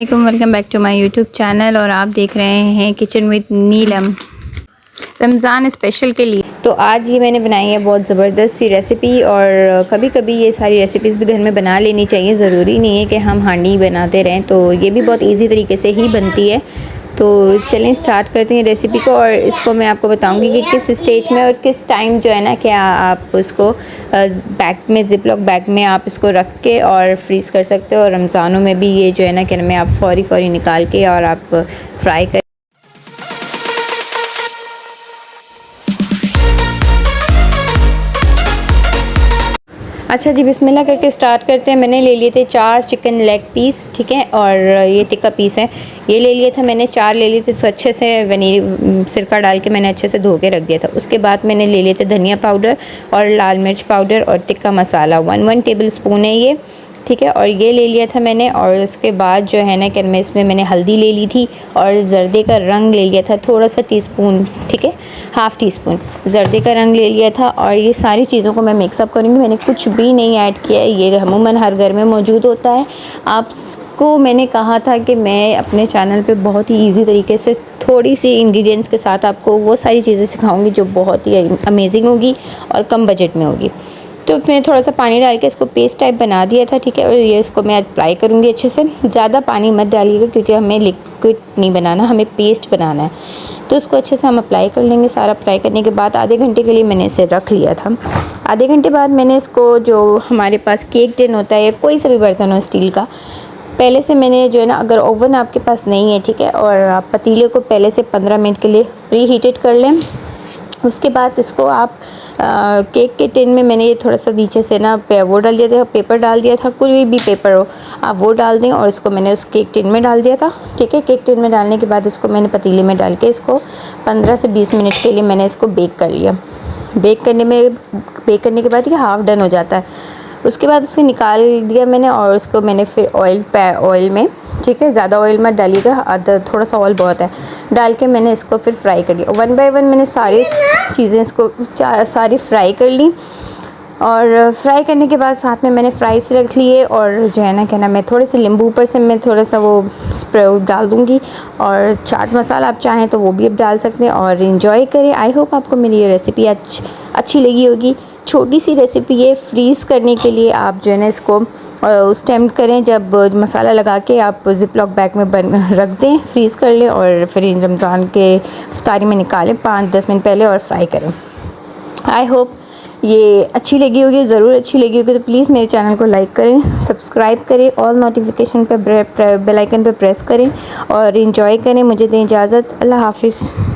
Welcome back to my YouTube channel और आप देख रहे हैं kitchen with Neelam Ramzan special के लिए। तो आज ये मैंने बनाई है बहुत ज़बरदस्त सी रेसिपी। और कभी कभी ये सारी रेसिपीज़ भी घर में बना लेनी चाहिए, ज़रूरी नहीं है कि हम हांडी बनाते रहें। तो ये भी बहुत इजी तरीके से ही बनती है। तो चलें स्टार्ट करते हैं रेसिपी को। और इसको मैं आपको बताऊंगी कि किस स्टेज में और किस टाइम जो है ना क्या आप उसको बैग में ज़िप-लॉक बैग में आप इसको रख के और फ्रीज़ कर सकते हो। और रमज़ानों में भी ये जो है ना क्या मैं आप फ़ौरी निकाल के और आप फ्राई कर। अच्छा जी, बिस्मिल्लाह करके स्टार्ट करते हैं। मैंने ले लिए थे 4 चिकन लेग पीस, ठीक है। और ये टिक्का पीस है, ये ले लिया था मैंने 4 ले लिए थे। सो अच्छे से सिरका डाल के मैंने अच्छे से धो के रख दिया था। उसके बाद मैंने ले लिए थे धनिया पाउडर और लाल मिर्च पाउडर और टिक्का मसाला 1 टेबल स्पून है ये, ठीक है। और ये ले लिया था मैंने। और उसके बाद जो है ना कि मैं इसमें मैंने हल्दी ले ली थी और ज़र्दे का रंग ले लिया था थोड़ा सा टीस्पून, ठीक है, हाफ़ टी स्पून ज़र्दे का रंग ले लिया था। और ये सारी चीज़ों को मैं मिक्सअप करूँगी। मैंने कुछ भी नहीं ऐड किया है, ये अमूमन हर घर में मौजूद होता है। आपको मैंने कहा था कि मैं अपने चैनल पे बहुत ही ईजी तरीके से थोड़ी सी इंग्रेडिएंट्स के साथ आपको वो सारी चीज़ें सिखाऊंगी जो बहुत ही अमेजिंग होगी और कम बजट में होगी। तो मैंने थोड़ा सा पानी डाल के इसको पेस्ट टाइप बना दिया था, ठीक है। और ये इसको मैं अप्लाई करूँगी अच्छे से। ज़्यादा पानी मत डालिएगा क्योंकि हमें लिक्विड नहीं बनाना, हमें पेस्ट बनाना है। तो इसको अच्छे से हम अप्लाई कर लेंगे। सारा अप्लाई करने के बाद आधे घंटे के लिए मैंने इसे रख लिया था। आधे घंटे बाद मैंने इसको, जो हमारे पास केक टिन होता है या कोई सा भी बर्तन हो स्टील का, पहले से मैंने जो है ना, अगर ओवन आपके पास नहीं है, ठीक है, और आप पतीले को पहले से 15 मिनट के लिए प्री हीटेड कर लें। उसके बाद इसको आप केक के टिन में मैंने ये थोड़ा सा नीचे से ना वो डाल दिया था, पेपर डाल दिया था, कोई भी पेपर हो आप वो डाल दें। और इसको मैंने उस केक टिन में डाल दिया था, ठीक है। केक टिन में डालने के बाद इसको मैंने पतीले में डाल के इसको 15 से 20 मिनट के लिए मैंने इसको बेक कर लिया। बेक करने के बाद ये हाफ़ डन हो जाता है। उसके बाद उसे निकाल दिया मैंने और उसको मैंने फिर ऑयल में, ठीक है, ज़्यादा ऑयल मत डालिएगा, आधा थोड़ा सा ऑयल बहुत है, डाल के मैंने इसको फिर फ्राई कर लिया। 1 बाय 1 मैंने सारी चीज़ें इसको सारी फ्राई कर ली। और फ्राई करने के बाद साथ में मैंने फ्राइज़ रख लिए। और जो है ना क्या ना, मैं थोड़े से नींबू ऊपर से मैं थोड़ा सा वो स्प्रेड डाल दूँगी। और चाट मसाला आप चाहें तो वो भी आप डाल सकते हैं और इन्जॉय करें। आई होप आपको मेरी ये रेसिपी अच्छी लगी होगी। छोटी सी रेसिपी है, फ्रीज़ करने के लिए आप जो है ना इसको उस टाइम करें जब मसाला लगा के आप ज़िप-लॉक बैग में रख दें, फ्रीज़ कर लें और फिर रमज़ान के इफ्तारी में निकालें 5-10 मिनट पहले और फ्राई करें। आई होप ये अच्छी लगी होगी, ज़रूर अच्छी लगी होगी। तो प्लीज़ मेरे चैनल को लाइक करें, सब्सक्राइब करें, ऑल नोटिफिकेशन पे बेल आइकन पे प्रेस करें और इन्जॉय करें। मुझे दें इजाज़त। अल्लाह हाफ़िज़।